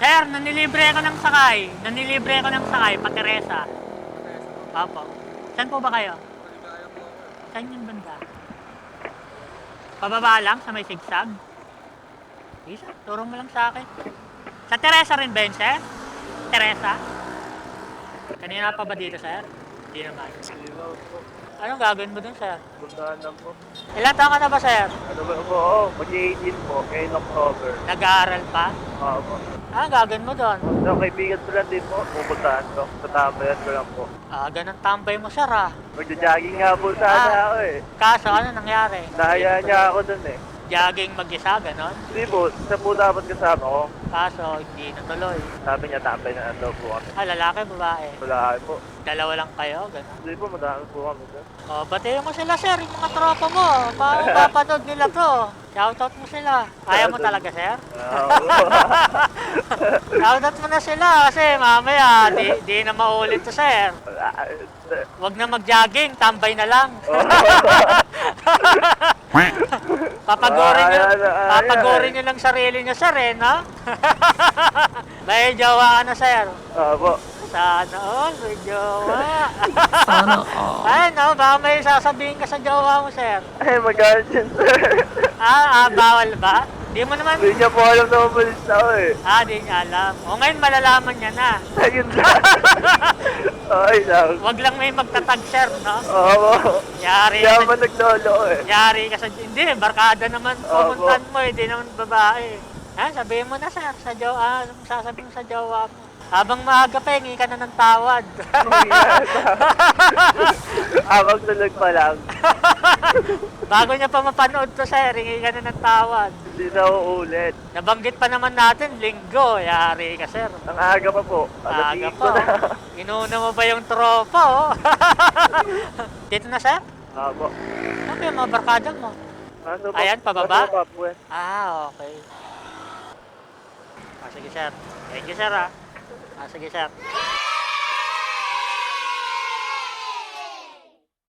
Sir, nanilibre ko ng sakay. Nanilibre ko ng sakay, pa Teresa. Opo. Saan po ba kayo? Saan yung banda? Pababa lang sa may sigsag? Isa, turo mo lang sa akin. Sa Teresa rin ba yun, sir? Teresa? Kanina pa ba dito, sir? Hindi naman. Anong gagawin mo dun, sir? Puntahan lang po. Ilan taon ka na ba, sir? Ano ba po? Oo, mag-18 po. Ngayon October. Nag-aaral pa? Oo po. Anong gagawin mo doon? So, kaibigan ko lang din po. Pupuntahan ko. Tatambayan ko lang po. Ganun tambay mo, sir, ah. Magja-jogging nga po sana ako eh. Kaso, ano nangyari? Nahaya niya ako dun eh. Jogging mag-isa, ganon? Hindi po, siya po dapat kasama ko. Kaso, hindi natuloy. Sabi niya, tambay na daw po kami. Lalaki, babae. Wala po. Dalawa lang kayo, ganon? Hindi po, madami po kami dun. Batiin mo sila, sir, yung mga tropa mo. Mapapanood nila to. Shoutout mo sila. Ayaw mo talaga, sir? Shoutout mo na sila kasi mamaya, di na maulit to, sir. Wag na mag-jogging, tambay na lang. Papagorin nyo lang sarili nyo, sir, eh, no? May jowa ka na, sir. Po. Sana all, may jowa. Sana all. Ay, no, baka may sasabihin ka sa jowa mo, sir. Ay, magalit yun, sir. Bawal ba? Di mo naman... Hindi niya po alam na mabalis ako eh. Di niya alam. O ngayon malalaman niya na. Ayun lang. Ay, lang. Wag lang may magtatag, sir, no? Oo. Yari Kaya ka man naglolo eh. yari ka sa... Hindi, barkada naman pumuntan mo, hindi naman babae. Sabihin mo na, sir, sa jowa, anong sasabihin mo sa jowa mo? Habang maaga pa, hingi ka na ng tawad. Habang tulog pa lang. Bago niya pa mapanood to, sir, hingi ka na ng tawad. Hindi na uulit. Nabanggit pa naman natin, linggo, yari ka, sir. Ang aga pa po. Aga Alas pa, na. Inuna mo ba yung tropa, oh? Dito na, sir? Opo. Ano yung mga barkada mo? Ano po? Ayan, pababa? Ano po, pues? Okay. Sige, sir. Thank you, sir, Sige, sir.